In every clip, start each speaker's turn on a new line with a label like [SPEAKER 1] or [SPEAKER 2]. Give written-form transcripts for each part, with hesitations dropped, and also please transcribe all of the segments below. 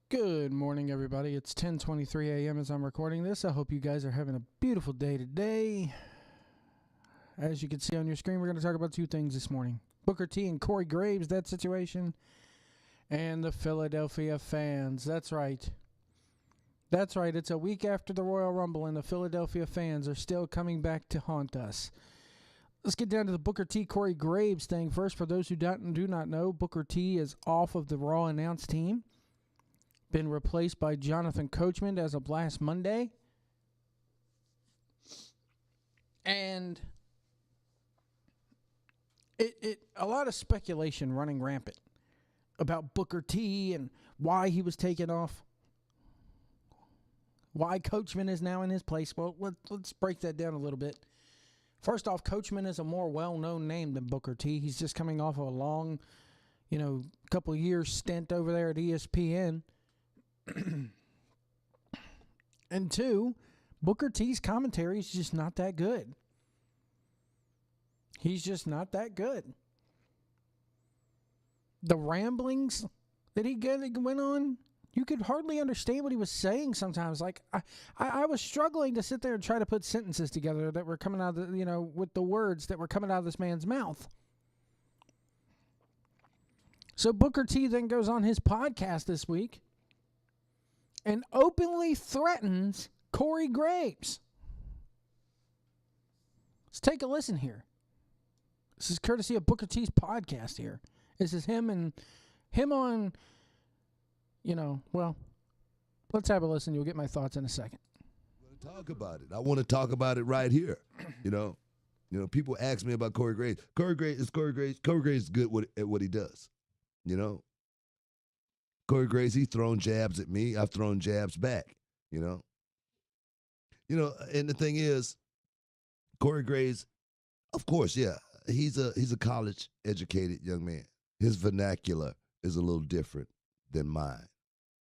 [SPEAKER 1] Good morning, everybody. It's 10:23 a.m. as I'm recording this. I hope you guys are having a beautiful day today. As you can see on your screen, we're going to talk about two things this morning. Booker T and Corey Graves, that situation, and the Philadelphia fans. That's right. That's right. It's a week after the Royal Rumble, and the Philadelphia fans are still coming back to haunt us. Let's get down to the Booker T, Corey Graves thing first. For those who do not know, Booker T is off of the Raw announced team. Been replaced by Jonathan Coachman as of last Monday. And a lot of speculation running rampant about Booker T and why he was taken off. Why Coachman is now in his place. Well, let's break that down a little bit. First off, Coachman is a more well-known name than Booker T. He's just coming off of a long, couple of years stint over there at ESPN. And two, Booker T's commentary is just not that good. He's just not that good. The ramblings that he went on, you could hardly understand what he was saying sometimes. Like, I was struggling to sit there and try to put sentences together that were coming out of with the words that were coming out of this man's mouth. So Booker T then goes on his podcast this week and openly threatens Corey Graves. Let's take a listen here. This is courtesy of Booker T's podcast here. This is him on, let's have a listen. You'll get my thoughts in a second.
[SPEAKER 2] Talk about it. I want to talk about it right here. People ask me about Corey Graves. Corey Graves is good at what he does. Corey Graves, he's thrown jabs at me. I've thrown jabs back, and the thing is, Corey Graves, of course, yeah, he's a college-educated young man. His vernacular is a little different than mine.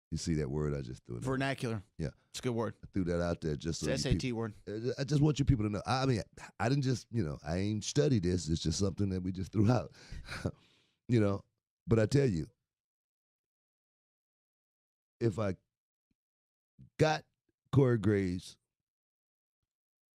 [SPEAKER 2] You see that word I just threw in there?
[SPEAKER 3] Vernacular.
[SPEAKER 2] Yeah.
[SPEAKER 3] It's a good word.
[SPEAKER 2] I threw that out there just so
[SPEAKER 3] it's an SAT word.
[SPEAKER 2] I just want you people to know. I mean, I didn't just, I ain't studied this. It's just something that we just threw out. But I tell you, if I got Corey Graves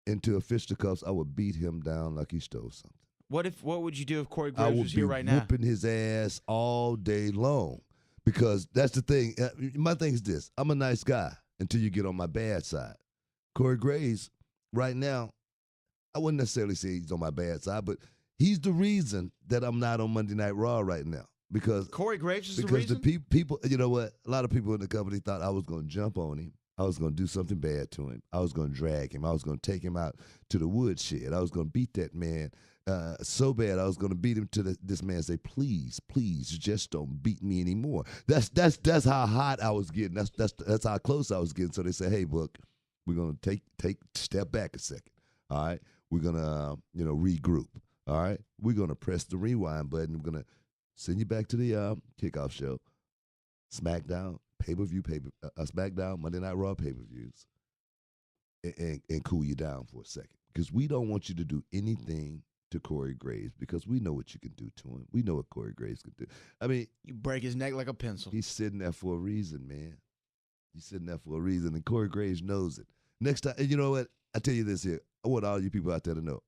[SPEAKER 2] into a fisticuffs, I would beat him down like he stole something.
[SPEAKER 3] What would you do if Corey Graves was here right now?
[SPEAKER 2] I would be whooping his ass all day long, because that's the thing. My thing is this: I'm a nice guy until you get on my bad side. Corey Graves, right now, I wouldn't necessarily say he's on my bad side, but he's the reason that I'm not on Monday Night Raw right now. Because
[SPEAKER 3] Corey Graves is the
[SPEAKER 2] reason?
[SPEAKER 3] reason?
[SPEAKER 2] Because the people, you know what? A lot of people in the company thought I was going to jump on him. I was going to do something bad to him. I was going to drag him. I was going to take him out to the woodshed. I was going to beat that man so bad. I was going to beat him to this man say, please, just don't beat me anymore. That's how hot I was getting. That's how close I was getting. So they said, hey, Book, we're going to take step back a second. All right, we're going to regroup. All right, we're going to press the rewind button. We're going to send you back to the kickoff show, SmackDown, pay-per-view, SmackDown, Monday Night Raw pay-per-views, and cool you down for a second. Because we don't want you to do anything to Corey Graves, because we know what you can do to him. We know what Corey Graves can do. I mean,
[SPEAKER 3] you break his neck like a pencil.
[SPEAKER 2] He's sitting there for a reason, man. He's sitting there for a reason, and Corey Graves knows it. Next time, and you know what? I tell you this here. I want all you people out there to know.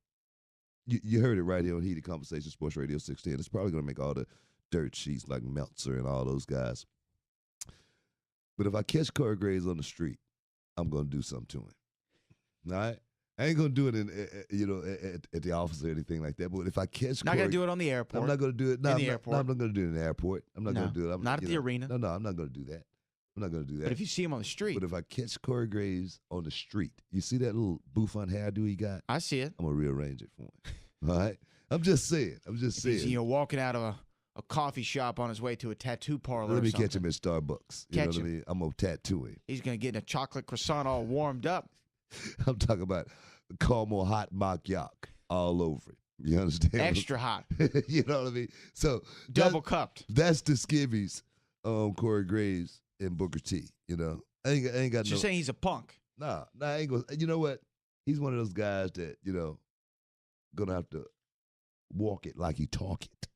[SPEAKER 2] You heard it right here on Heated Conversation, Sports Radio 610. It's probably going to make all the dirt sheets like Meltzer and all those guys. But if I catch Corey Graves on the street, I'm going to do something to him. All right? I ain't going to do it at the office or anything like that. But if I catch
[SPEAKER 3] Not going to do it on the airport.
[SPEAKER 2] I'm not going to do it. No,
[SPEAKER 3] in the airport.
[SPEAKER 2] No, I'm not going to do it in the airport. I'm not going to do it.
[SPEAKER 3] Not at the arena.
[SPEAKER 2] No, I'm not going to do that. I'm not going to do that.
[SPEAKER 3] But if you see him on the street.
[SPEAKER 2] But if I catch Corey Graves on the street, you see that little bouffant hairdo he got?
[SPEAKER 3] I see it.
[SPEAKER 2] I'm going to rearrange it for him. All right? I'm just saying.
[SPEAKER 3] If he's, walking out of a coffee shop on his way to a tattoo parlor.
[SPEAKER 2] Let me catch him at Starbucks. You know what I mean? I'm going to tattoo him.
[SPEAKER 3] He's going to get in a chocolate croissant all warmed up.
[SPEAKER 2] I'm talking about caramel hot macchiato all over it. You understand?
[SPEAKER 3] Extra hot.
[SPEAKER 2] You know what I mean? So
[SPEAKER 3] double cupped.
[SPEAKER 2] That's the skivvies on Corey Graves and Booker T. I ain't got
[SPEAKER 3] You're saying he's a punk.
[SPEAKER 2] Nah, I ain't gonna. You know what? He's one of those guys that, gonna have to walk it like he talk it.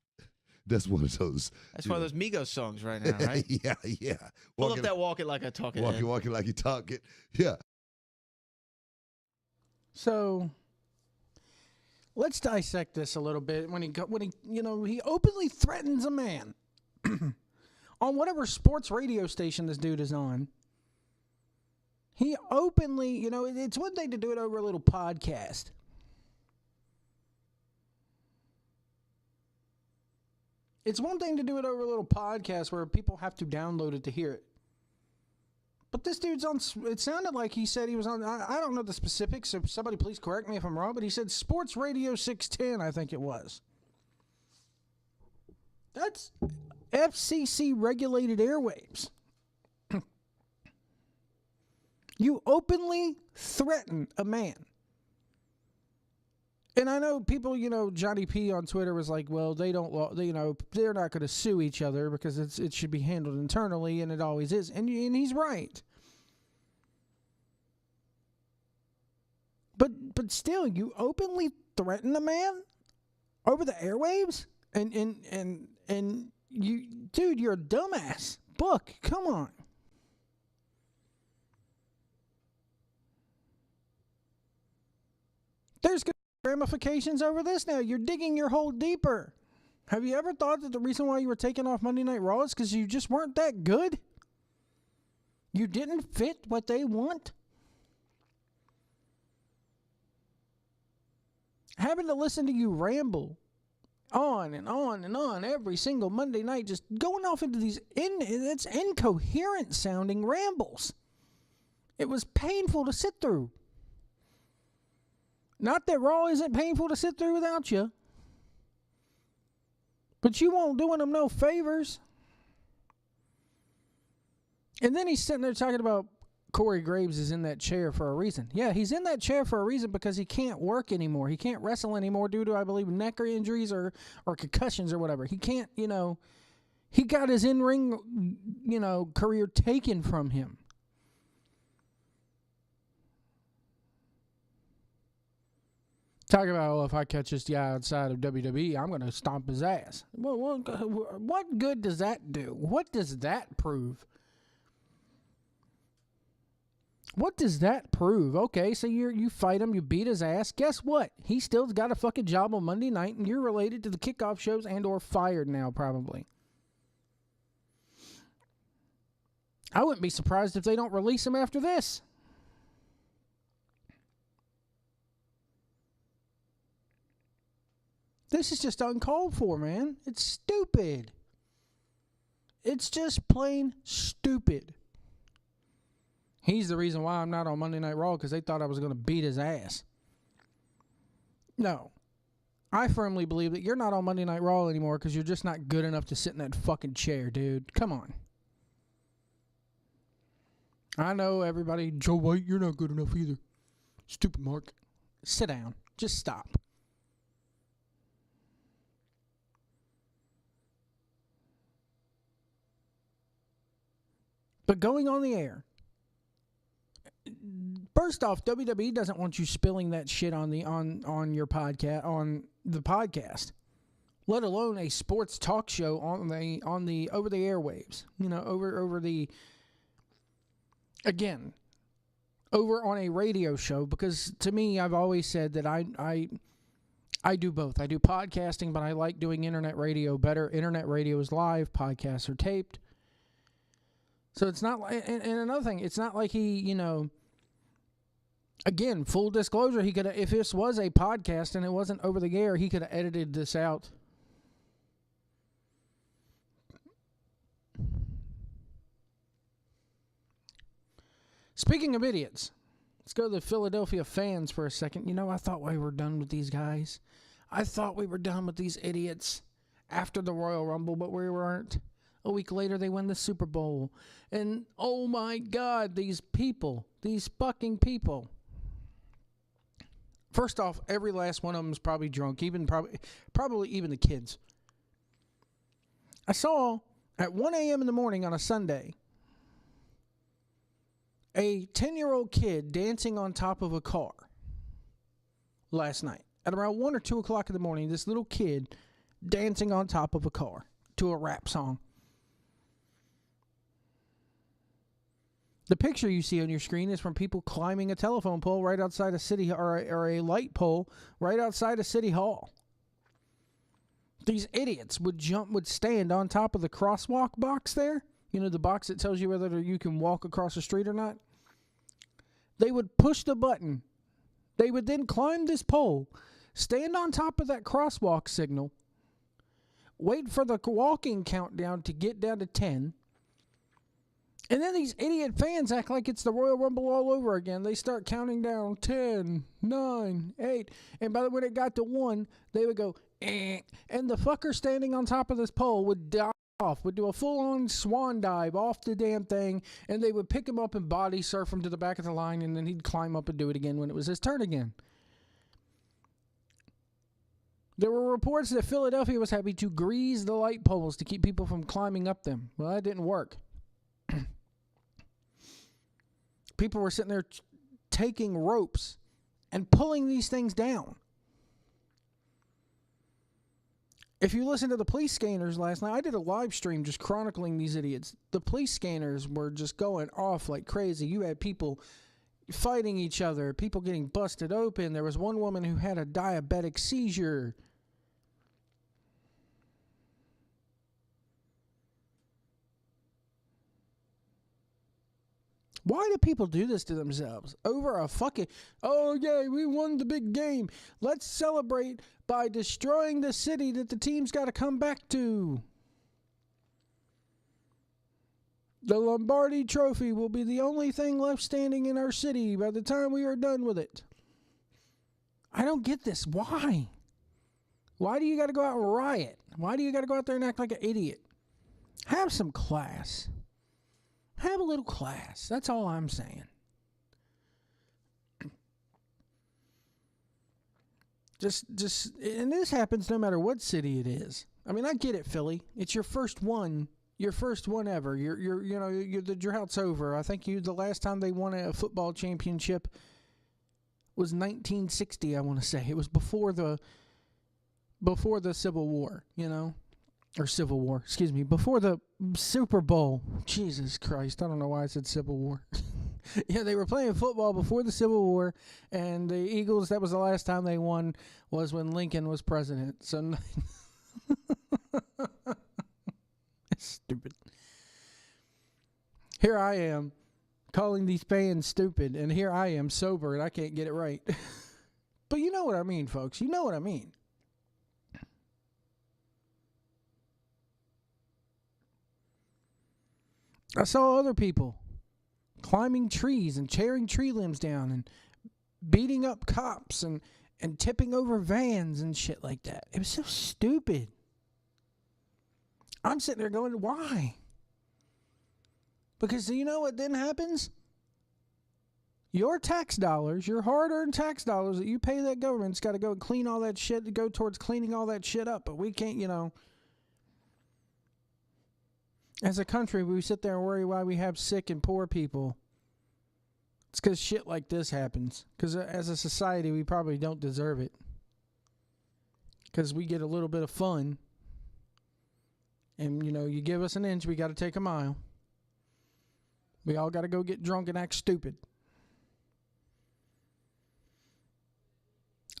[SPEAKER 2] That's one of those.
[SPEAKER 3] That's one of those Migos songs right now, right?
[SPEAKER 2] Yeah.
[SPEAKER 3] Pull up that Walk It Like I Talk It.
[SPEAKER 2] Walking like you talk it. Yeah.
[SPEAKER 1] So let's dissect this a little bit. When he openly threatens a man on whatever sports radio station this dude is on. He openly, it's one thing to do it over a little podcast. It's one thing to do it over a little podcast where people have to download it to hear it. But this dude's on, it sounded like he said he was on, I don't know the specifics, so somebody please correct me if I'm wrong, but he said Sports Radio 610, I think it was. That's FCC regulated airwaves. You openly threaten a man. And I know people, Johnny P on Twitter was like, well, they're not going to sue each other because it should be handled internally, and it always is. And he's right. But still, you openly threaten a man over the airwaves? And you, dude, you're a dumbass. Book, come on. There's good ramifications over this now. You're digging your hole deeper. Have you ever thought that the reason why you were taking off Monday Night Raw is because you just weren't that good? You didn't fit what they want? Having to listen to you ramble on and on and on every single Monday night, just going off into these it's incoherent sounding rambles. It was painful to sit through. Not that Raw isn't painful to sit through without you. But you won't doing them no favors. And then he's sitting there talking about Corey Graves is in that chair for a reason. Yeah, he's in that chair for a reason because he can't work anymore. He can't wrestle anymore due to, I believe, neck or injuries or concussions or whatever. He can't, he got his in-ring, career taken from him. Talk about, if I catch this guy outside of WWE, I'm going to stomp his ass. Well, what good does that do? What does that prove? What does that prove? Okay, so you fight him, you beat his ass. Guess what? He still's got a fucking job on Monday night, and you're related to the kickoff shows and or fired now, probably. I wouldn't be surprised if they don't release him after this. This is just uncalled for, man. It's stupid. It's just plain stupid. He's the reason why I'm not on Monday Night Raw, because they thought I was going to beat his ass. No. I firmly believe that you're not on Monday Night Raw anymore because you're just not good enough to sit in that fucking chair, dude. Come on. I know everybody, Joe White, you're not good enough either. Stupid Mark. Sit down. Just stop. But going on the air, first off, WWE doesn't want you spilling that shit on your podcast, on the podcast, let alone a sports talk show on the over the airwaves. Over on a radio show, because to me, I've always said that I do both. I do podcasting, but I like doing internet radio better. Internet radio is live, podcasts are taped. So it's not like, and another thing, it's not like he, again, full disclosure, he could have, if this was a podcast and it wasn't over the air, he could have edited this out. Speaking of idiots, let's go to the Philadelphia fans for a second. I thought we were done with these guys. I thought we were done with these idiots after the Royal Rumble, but we weren't. A week later, they win the Super Bowl. And, oh my God, these fucking people. First off, every last one of them is probably drunk, probably even the kids. I saw at 1 a.m. in the morning on a Sunday, a 10-year-old kid dancing on top of a car last night. At around 1 or 2 o'clock in the morning, this little kid dancing on top of a car to a rap song. The picture you see on your screen is from people climbing a telephone pole right outside a city, or a light pole right outside a city hall. These idiots would stand on top of the crosswalk box there. You know, the box that tells you whether you can walk across the street or not. They would push the button. They would then climb this pole, stand on top of that crosswalk signal, wait for the walking countdown to get down to 10, and then these idiot fans act like it's the Royal Rumble all over again. They start counting down 10, 9, 8, and by the when it got to 1, they would go, eh, and the fucker standing on top of this pole would dive off, would do a full-on swan dive off the damn thing, and they would pick him up and body surf him to the back of the line, and then he'd climb up and do it again when it was his turn again. There were reports that Philadelphia was happy to grease the light poles to keep people from climbing up them. Well, that didn't work. People were sitting there taking ropes and pulling these things down. If you listen to the police scanners last night, I did a live stream just chronicling these idiots. The police scanners were just going off like crazy. You had people fighting each other, people getting busted open. There was one woman who had a diabetic seizure. Why do people do this to themselves? Over a fucking, oh yeah, we won the big game. Let's celebrate by destroying the city that the team's got to come back to. The Lombardi Trophy will be the only thing left standing in our city by the time we are done with it. I don't get this. Why? Why do you got to go out and riot? Why do you got to go out there and act like an idiot? Have some class. Have a little class. That's all I'm saying. Just, and this happens no matter what city it is. I mean, I get it, Philly. It's your first one ever. The drought's over. I think the last time they won a football championship was 1960. I want to say it was before the Civil War. Or Civil War, excuse me, before the Super Bowl. Jesus Christ, I don't know why I said Civil War. Yeah, they were playing football before the Civil War, and the Eagles, that was the last time they won, was when Lincoln was president. So, stupid. Here I am, calling these fans stupid, and here I am sober, and I can't get it right. But you know what I mean, folks. You know what I mean. I saw other people climbing trees and tearing tree limbs down and beating up cops and tipping over vans and shit like that. It was so stupid. I'm sitting there going, why? Because you know what then happens? Your tax dollars, your hard-earned tax dollars that you pay that government's got to go clean all that shit, to go towards cleaning all that shit up. But we can't, as a country, we sit there and worry why we have sick and poor people. It's because shit like this happens. Because as a society, we probably don't deserve it. Because we get a little bit of fun. And, you give us an inch, we got to take a mile. We all got to go get drunk and act stupid.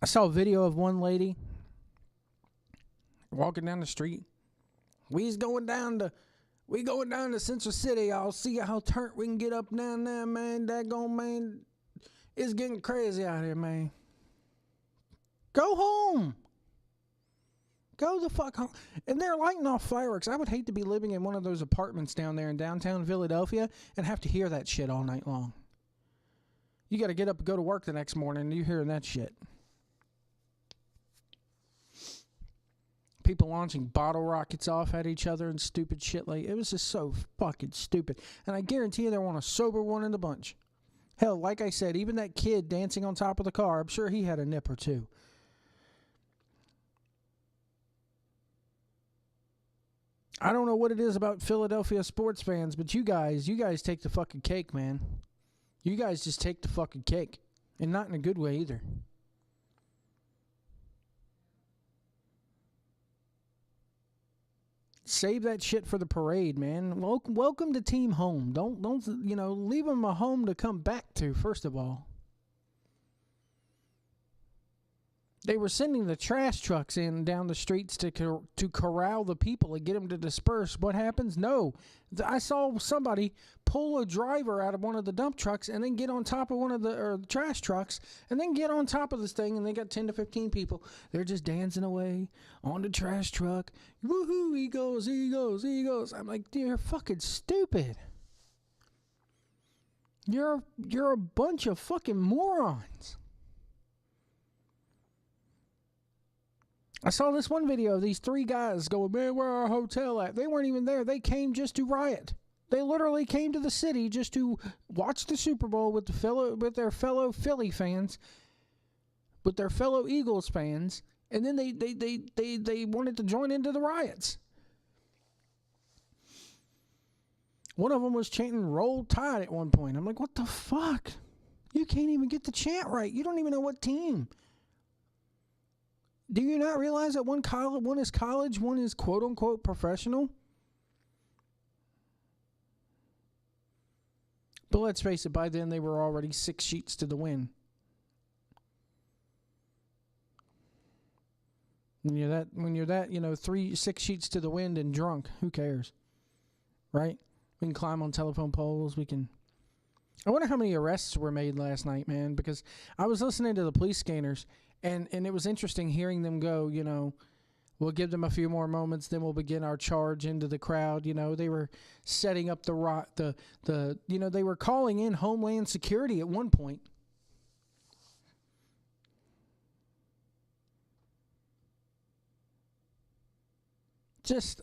[SPEAKER 1] I saw a video of one lady walking down the street. We going down to Central City. I'll see how turnt we can get up down there, man. Daggone, man. It's getting crazy out here, man. Go home. Go the fuck home. And they're lighting off fireworks. I would hate to be living in one of those apartments down there in downtown Philadelphia and have to hear that shit all night long. You got to get up and go to work the next morning and you're hearing that shit. People launching bottle rockets off at each other and stupid shit like it was just so fucking stupid. And I guarantee you there wasn't a sober one in the bunch. Hell, like I said, even that kid dancing on top of the car, I'm sure he had a nip or two. I don't know what it is about Philadelphia sports fans, but you guys take the fucking cake, man. You guys just take the fucking cake. And not in a good way either. Save that shit for the parade, man. Welcome to Team Home. Don't leave them a home to come back to, first of all. They were sending the trash trucks in down the streets to corral the people and get them to disperse. What happens? No. I saw somebody pull a driver out of one of the dump trucks and then get on top of one of the trash trucks and then get on top of this thing, and they got 10 to 15 people. They're just dancing away on the trash truck. Woohoo, he goes, he goes, he goes. I'm like, dude, you're fucking stupid. You're a bunch of fucking morons. I saw this one video of these 3 guys going, man, where our hotel at? They weren't even there. They came just to riot. They literally came to the city just to watch the Super Bowl with their fellow Philly fans, with their fellow Eagles fans, and then they wanted to join into the riots. One of them was chanting "Roll Tide" at one point. I'm like, what the fuck? You can't even get the chant right. You don't even know what team. Do you not realize that one is college, one is quote-unquote professional? But let's face it, by then they were already 6 sheets to the wind. When you're that, 6 sheets to the wind and drunk, who cares? Right? We can climb on telephone poles, I wonder how many arrests were made last night, man, because I was listening to the police scanners. And it was interesting hearing them go, we'll give them a few more moments, then we'll begin our charge into the crowd. They were setting up they were calling in Homeland Security at one point.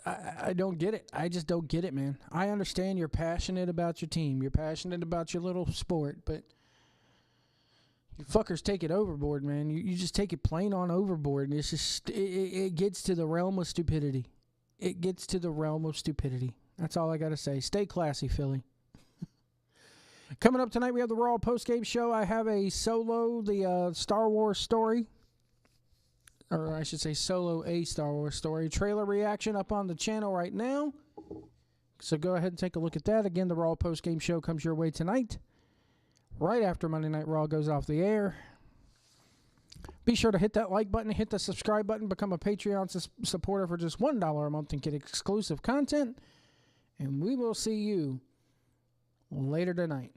[SPEAKER 1] I don't get it. I just don't get it, man. I understand you're passionate about your team. You're passionate about your little sport, but you fuckers take it overboard, man. You just take it plain on overboard, and it's just it gets to the realm of stupidity. It gets to the realm of stupidity. That's all I gotta say. Stay classy, Philly. Coming up tonight, we have the Raw post-game show. I have a solo, the Star Wars story, or I should say solo a Star Wars story trailer reaction up on the channel right now. So go ahead and take a look at that. Again, the Raw post-game show comes your way tonight, right after Monday Night Raw goes off the air. Be sure to hit that like button, hit the subscribe button, become a Patreon supporter for just $1 a month and get exclusive content. And we will see you later tonight.